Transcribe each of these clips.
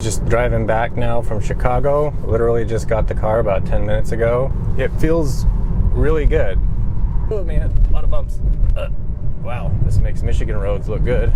Just driving back now from Chicago. Literally just got the car about 10 minutes ago. It feels really good. Oh man, a lot of bumps. Wow, this makes Michigan roads look good.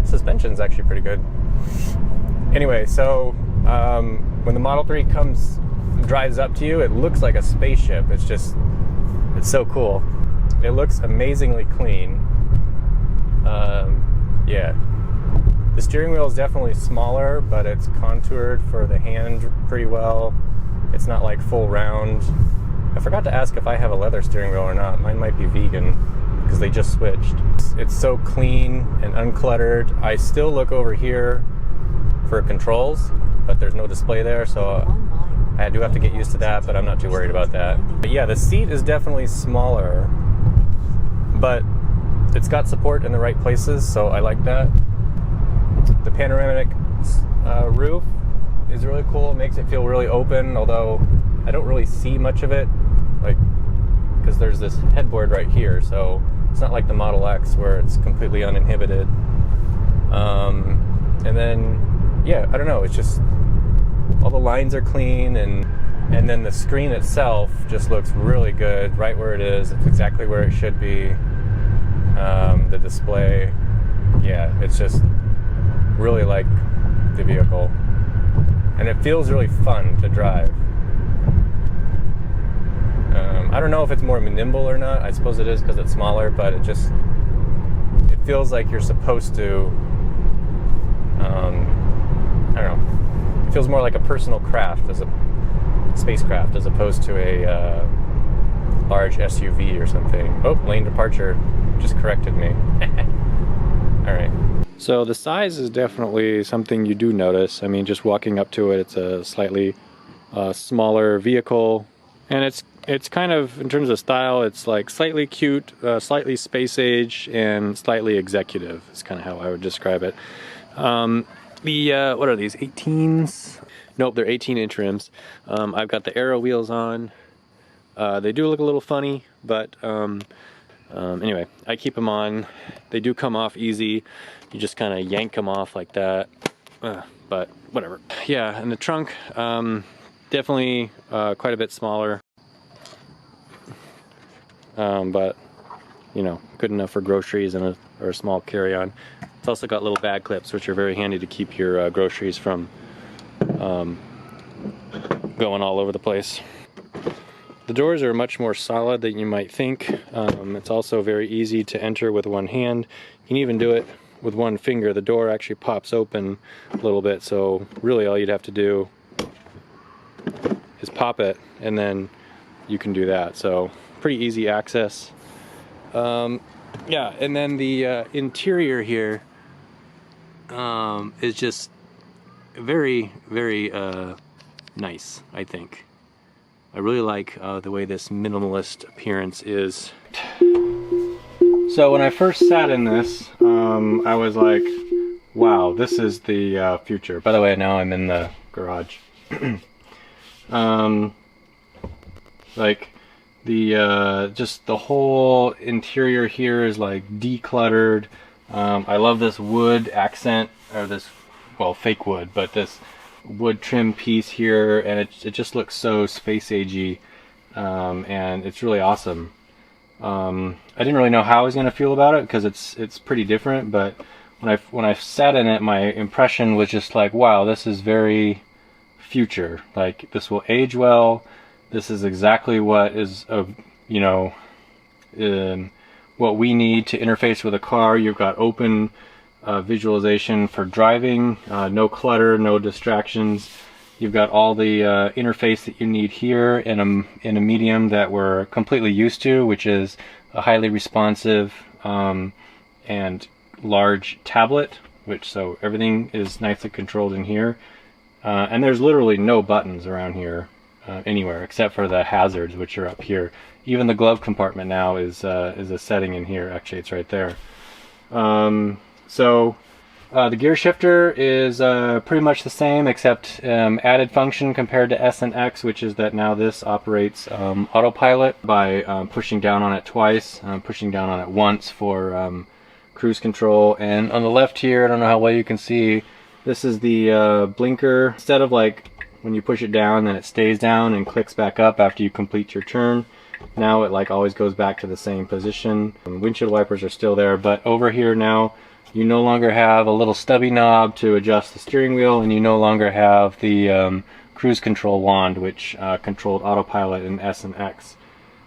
Suspension's actually pretty good. Anyway, so when the Model 3 drives up to you, it looks like a spaceship. It's so cool. It looks amazingly clean. Yeah. The steering wheel is definitely smaller, but it's contoured for the hand pretty well. It's not like full round. I forgot to ask if I have a leather steering wheel or not. Mine might be vegan because they just switched. It's so clean and uncluttered. I still look over here for controls, but there's no display there, so I do have to get used to that, but I'm not too worried about that. But yeah, the seat is definitely smaller, but it's got support in the right places, so I like that. The panoramic roof is really cool. It makes it feel really open, although I don't really see much of it, like, because there's this headboard right here, so it's not like the Model X where it's completely uninhibited. And then, yeah, I don't know, it's just, all the lines are clean, and then the screen itself just looks really good right where it is. It's exactly where it should be. The display, yeah, it's just really like the vehicle, and it feels really fun to drive. I don't know if it's more nimble or not. I suppose it is because it's smaller, but it feels like you're supposed to, I don't know, it feels more like a personal craft, as a spacecraft, as opposed to a large SUV or something. Oh, lane departure just corrected me. Alright. So the size is definitely something you do notice. I mean, just walking up to it, it's a slightly smaller vehicle, and it's kind of, in terms of style, it's like slightly cute, slightly space age, and slightly executive is kind of how I would describe it. What are these, 18s? Nope, they're 18-inch rims. I've got the Aero wheels on. They do look a little funny, but anyway, I keep them on. They do come off easy. You just kind of yank them off like that, but whatever. Yeah, and the trunk, definitely quite a bit smaller, but you know, good enough for groceries and or a small carry-on. It's also got little bag clips, which are very handy to keep your groceries from going all over the place. The doors are much more solid than you might think. It's also very easy to enter with one hand. You can even do it with one finger. The door actually pops open a little bit, so really all you'd have to do is pop it, and then you can do that. So pretty easy access. Yeah, and then the interior here is just very, very nice, I think. I really like the way this minimalist appearance is. So when I first sat in this, I was like, wow, this is the future. By the way, now I'm in the garage. Like the just the whole interior here is like decluttered. I love this wood accent, or this, well, fake wood, but this wood trim piece here, and it just looks so space agey, and it's really awesome. I didn't really know how I was going to feel about it because it's pretty different, but when I sat in it, my impression was just like, wow, this is very future. Like, this will age well. This is exactly what is you know, what we need to interface with a car. You've got open visualization for driving, no clutter, no distractions. You've got all the interface that you need here in a medium that we're completely used to, which is a highly responsive and large tablet, so everything is nicely controlled in here. And there's literally no buttons around here anywhere except for the hazards, which are up here. Even the glove compartment now is a setting in here. Actually, it's right there. So the gear shifter is pretty much the same, except added function compared to S and X, which is that now this operates autopilot by pushing down on it twice, pushing down on it once for cruise control. And on the left here, I don't know how well you can see, This is the blinker. Instead of like when you push it down, then it stays down and clicks back up after you complete your turn. Now it like always goes back to the same position. Windshield wipers are still there, but over here now you no longer have a little stubby knob to adjust the steering wheel, and you no longer have the cruise control wand, which controlled autopilot in S and X.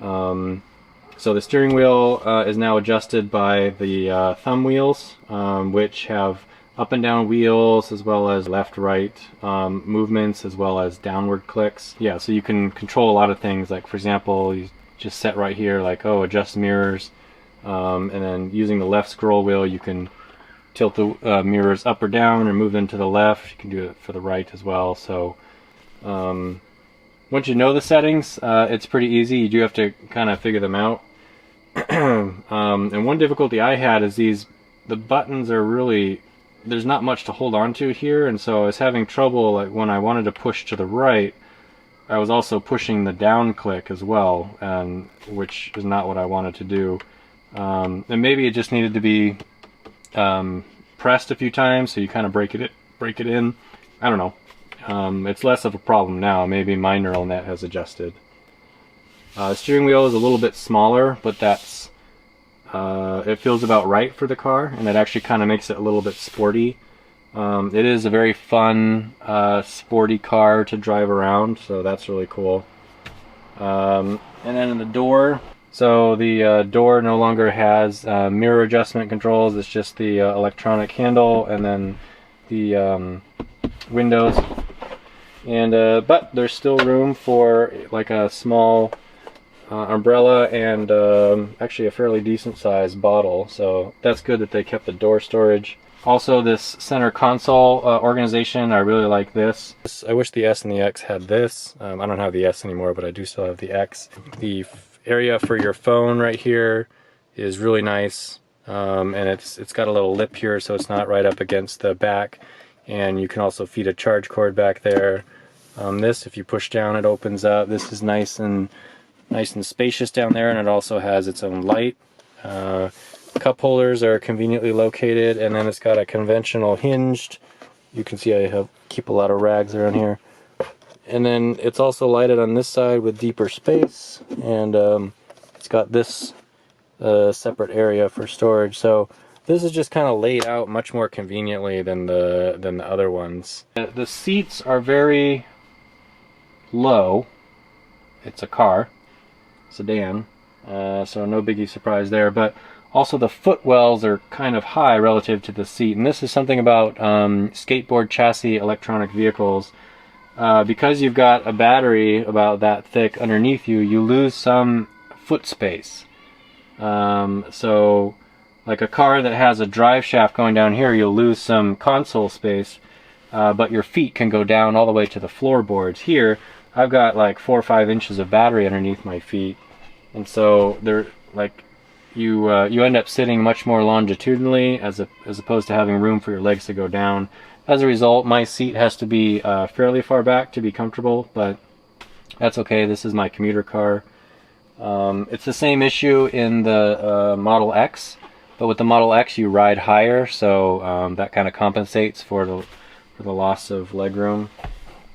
So the steering wheel is now adjusted by the thumb wheels, which have up and down wheels, as well as left-right movements, as well as downward clicks. Yeah, so you can control a lot of things, like for example, you just set right here, like, oh, adjust mirrors, and then using the left scroll wheel, you can tilt the mirrors up or down, or move them to the left. You can do it for the right as well. So once you know the settings, it's pretty easy. You do have to kind of figure them out. And one difficulty I had is the buttons are really, there's not much to hold on to here, and so I was having trouble, like when I wanted to push to the right, I was also pushing the down click as well, which is not what I wanted to do. And maybe it just needed to be pressed a few times, so you kind of break it in. I don't know. It's less of a problem now. Maybe my neural net has adjusted. Steering wheel is a little bit smaller, but that's it feels about right for the car, and it actually kind of makes it a little bit sporty. It is a very fun, sporty car to drive around, so that's really cool. And then in the door, so the door no longer has mirror adjustment controls. It's just the electronic handle, and then the windows. And but there's still room for like a small umbrella and actually a fairly decent sized bottle, so that's good that they kept the door storage. Also, this center console organization, I really like this. I wish the S and the X had this. I don't have the S anymore, but I do still have the X. The area for your phone right here is really nice, and it's got a little lip here, so it's not right up against the back, and you can also feed a charge cord back there. This, if you push down, it opens up. This is nice and spacious down there, and it also has its own light. Cup holders are conveniently located, and then it's got a conventional hinged. You can see I keep a lot of rags around here. And then it's also lighted on this side with deeper space, and it's got this separate area for storage. So this is just kind of laid out much more conveniently than the other ones. The seats are very low. It's a car, sedan, so no biggie surprise there. But also the footwells are kind of high relative to the seat, and this is something about skateboard chassis electronic vehicles. Because you've got a battery about that thick underneath you, you lose some foot space. So like a car that has a drive shaft going down here, you'll lose some console space, but your feet can go down all the way to the floorboards. Here I've got like 4 or 5 inches of battery underneath my feet, and so they're like you end up sitting much more longitudinally as opposed to having room for your legs to go down. As a result, my seat has to be fairly far back to be comfortable, but that's okay. This is my commuter car. It's the same issue in the Model X, but with the Model X you ride higher, so that kind of compensates for the loss of legroom.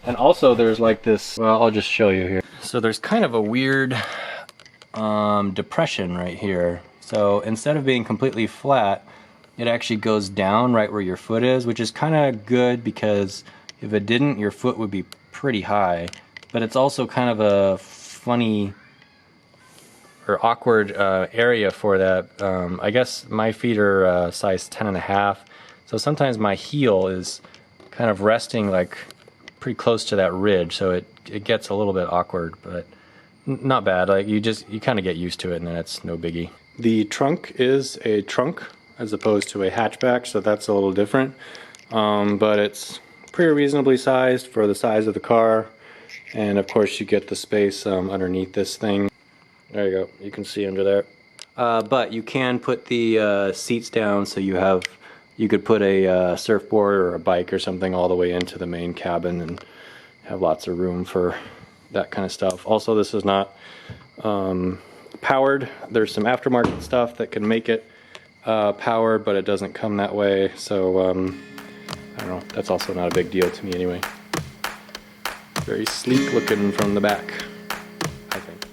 And also there's like this, well, I'll just show you here. So there's kind of a weird depression right here. So instead of being completely flat, it actually goes down right where your foot is, which is kind of good, because if it didn't, your foot would be pretty high. But it's also kind of a funny or awkward area for that. I guess my feet are size 10.5, so sometimes my heel is kind of resting like pretty close to that ridge, so it gets a little bit awkward, but not bad. Like you kind of get used to it, and then it's no biggie. The trunk is a trunk as opposed to a hatchback, so that's a little different, but it's pretty reasonably sized for the size of the car, and of course you get the space underneath this thing. There you go, you can see under there. But you can put the seats down, so you could put a surfboard or a bike or something all the way into the main cabin and have lots of room for that kind of stuff. Also, this is not powered. There's some aftermarket stuff that can make it powered, but it doesn't come that way. So don't know, that's also not a big deal to me anyway. Very sleek looking from the back, I think.